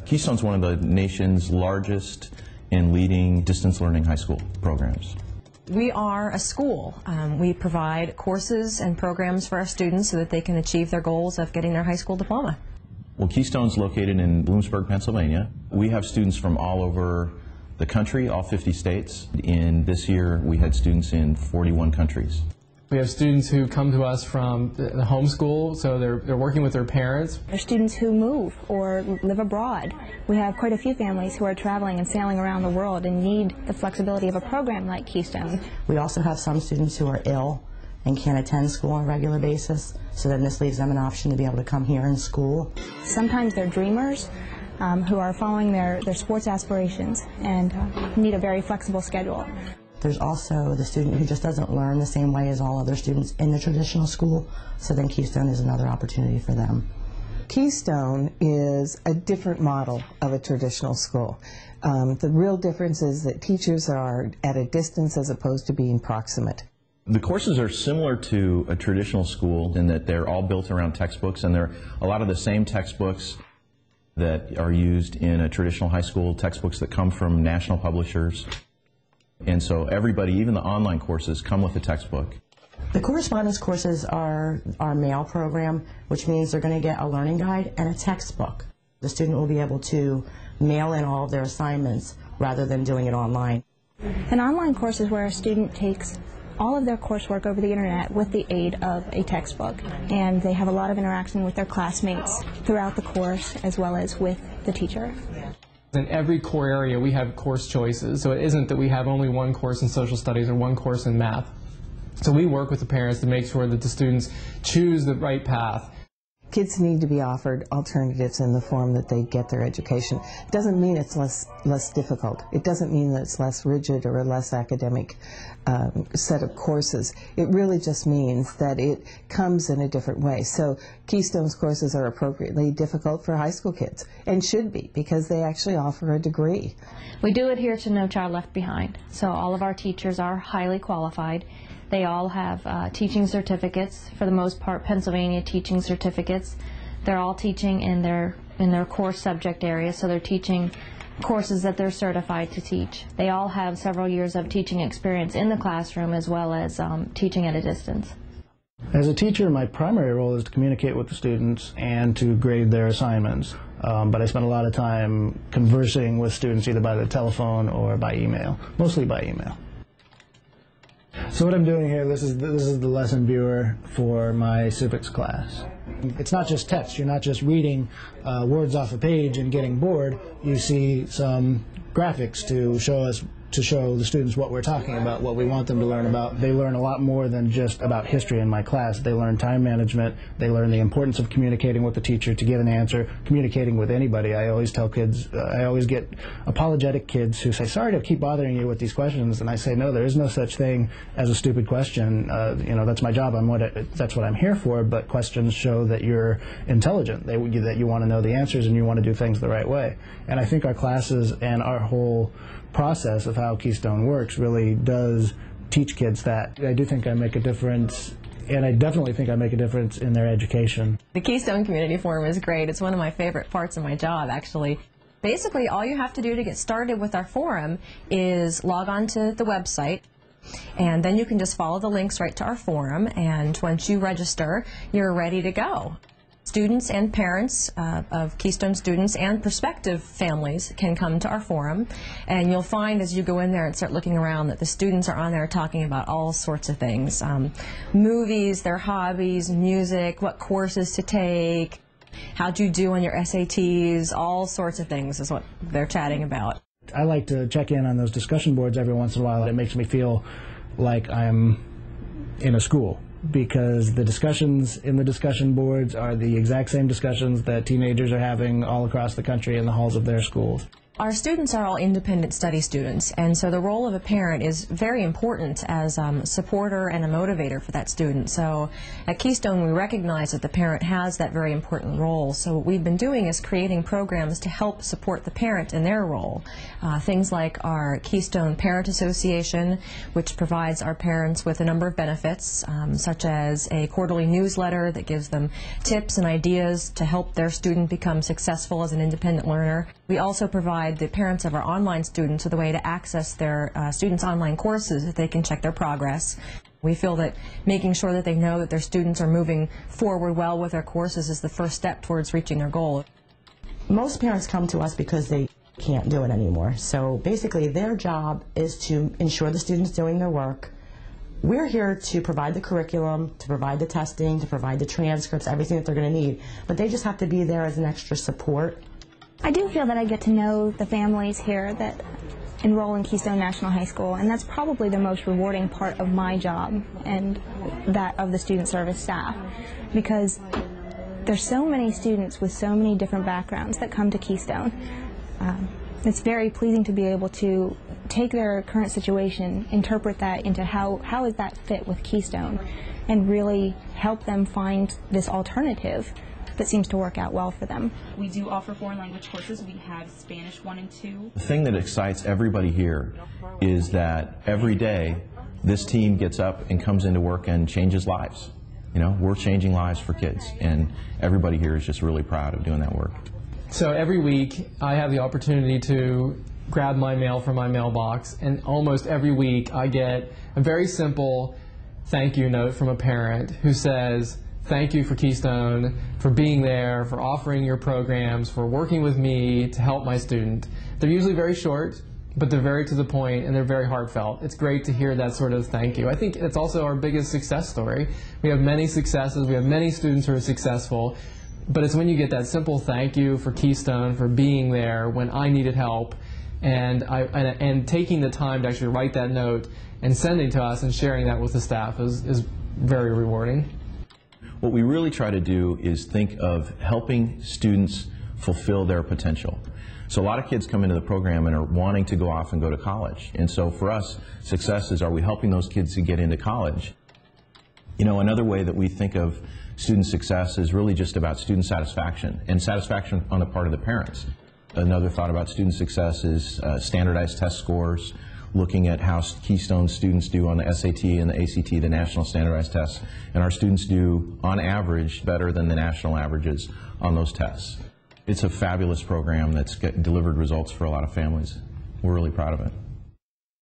Keystone's one of the nation's largest and leading distance learning high school programs. We are a school. We provide courses and programs for our students so that they can achieve their goals of getting their high school diploma. Well, Keystone's located in Bloomsburg, Pennsylvania. We have students from all over the country, all 50 states. In this year, we had students in 41 countries. We have students who come to us from the homeschool, so they're working with their parents. There are students who move or live abroad. We have quite a few families who are traveling and sailing around the world and need the flexibility of a program like Keystone. We also have some students who are ill and can't attend school on a regular basis, so then this leaves them an option to be able to come here in school. Sometimes they're dreamers who are following their sports aspirations and need a very flexible schedule. There's also the student who just doesn't learn the same way as all other students in the traditional school, so then Keystone is another opportunity for them. Keystone is a different model of a traditional school. The real difference is that teachers are at a distance as opposed to being proximate. The courses are similar to a traditional school in that they're all built around textbooks, and they're a lot of the same textbooks that are used in a traditional high school, textbooks that come from national publishers. And so everybody, even the online courses, come with a textbook. The correspondence courses are our mail program, which means they're going to get a learning guide and a textbook. The student will be able to mail in all of their assignments rather than doing it online. An online course is where a student takes all of their coursework over the internet with the aid of a textbook, and they have a lot of interaction with their classmates throughout the course as well as with the teacher. In every core area we have course choices, so it isn't that we have only one course in social studies or one course in math. So we work with the parents to make sure that the students choose the right path. Kids need to be offered alternatives in the form that they get their education. It doesn't mean it's less difficult. It doesn't mean that it's less rigid or a less academic set of courses. It really just means that it comes in a different way. So Keystone's courses are appropriately difficult for high school kids, and should be, because they actually offer a degree. We do adhere to No Child Left Behind, so all of our teachers are highly qualified. They all have teaching certificates, for the most part Pennsylvania teaching certificates. They're all teaching in their core subject area, so they're teaching courses that they're certified to teach. They all have several years of teaching experience in the classroom as well as teaching at a distance. As a teacher, my primary role is to communicate with the students and to grade their assignments, but I spend a lot of time conversing with students either by the telephone or by email, mostly by email. So what I'm doing here, this is the lesson viewer for my civics class. It's not just text. You're not just reading words off a page and getting bored. You see some graphics to show the students what we're talking about, what we want them to learn about. They learn a lot more than just about history in my class. They learn time management. They learn the importance of communicating with the teacher to get an answer, communicating with anybody. I always tell kids, I always get apologetic kids who say, sorry to keep bothering you with these questions, and I say, no, there is no such thing as a stupid question. You know, that's my job. That's what I'm here for, but questions show that you're intelligent, that you want to know the answers and you want to do things the right way. And I think our classes and our whole process of how Keystone works really does teach kids that. I do think I make a difference, and I definitely think I make a difference in their education. The Keystone Community Forum is great. It's one of my favorite parts of my job, actually. Basically, all you have to do to get started with our forum is log on to the website, and then you can just follow the links right to our forum, and once you register, you're ready to go. Students and parents of Keystone students and prospective families can come to our forum, and you'll find as you go in there and start looking around that the students are on there talking about all sorts of things. Movies, their hobbies, music, what courses to take, how'd you do on your SATs, all sorts of things is what they're chatting about. I like to check in on those discussion boards every once in a while. It makes me feel like I'm in a school, because the discussions in the discussion boards are the exact same discussions that teenagers are having all across the country in the halls of their schools. Our students are all independent study students, and so the role of a parent is very important as a supporter and a motivator for that student. So at Keystone, we recognize that the parent has that very important role. So what we've been doing is creating programs to help support the parent in their role. Things like our Keystone Parent Association, which provides our parents with a number of benefits, such as a quarterly newsletter that gives them tips and ideas to help their student become successful as an independent learner. We also provide the parents of our online students with a way to access their students' online courses that they can check their progress. We feel that making sure that they know that their students are moving forward well with their courses is the first step towards reaching their goal. Most parents come to us because they can't do it anymore. So basically their job is to ensure the student's doing their work. We're here to provide the curriculum, to provide the testing, to provide the transcripts, everything that they're going to need. But they just have to be there as an extra support. I do feel that I get to know the families here that enroll in Keystone National High School, and that's probably the most rewarding part of my job and that of the student service staff, because there's so many students with so many different backgrounds that come to Keystone. It's very pleasing to be able to take their current situation, interpret that into how does that fit with Keystone, and really help them find this alternative that seems to work out well for them. We do offer foreign language courses. We have Spanish 1 and 2. The thing that excites everybody here is that every day this team gets up and comes into work and changes lives. You know, we're changing lives for kids, and everybody here is just really proud of doing that work. So every week I have the opportunity to grab my mail from my mailbox, and almost every week I get a very simple thank you note from a parent who says, "Thank you for Keystone, for being there, for offering your programs, for working with me to help my student." They're usually very short, but they're very to the point and they're very heartfelt. It's great to hear that sort of thank you. I think it's also our biggest success story. We have many successes, we have many students who are successful, but it's when you get that simple thank you for Keystone, for being there when I needed help, and taking the time to actually write that note and sending to us and sharing that with the staff is very rewarding. What we really try to do is think of helping students fulfill their potential. So a lot of kids come into the program and are wanting to go off and go to college. And so for us, success is, are we helping those kids to get into college? You know, another way that we think of student success is really just about student satisfaction, and satisfaction on the part of the parents. Another thought about student success is standardized test scores, looking at how Keystone students do on the SAT and the ACT, the national standardized tests, and our students do, on average, better than the national averages on those tests. It's a fabulous program that's delivered results for a lot of families. We're really proud of it.